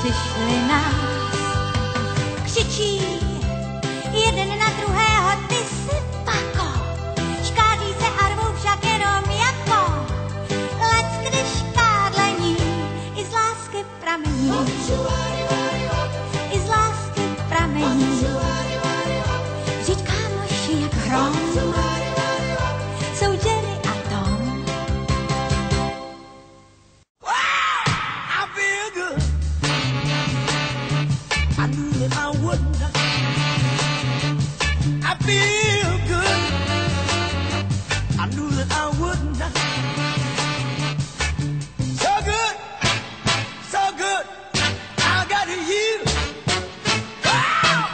přišli nás. Křičí jeden na druhého, ty jsi pako. Škádí se a rvou však jenom jako. Lec, když kádlení i z lásky pramení. I z lásky pramení. Vždyť kámoši jak hrom jsou Jerry a Tom. I feel good. I knew that I wouldn't. I feel good. I knew that I wouldn't. So good, so good. I got you. Wow.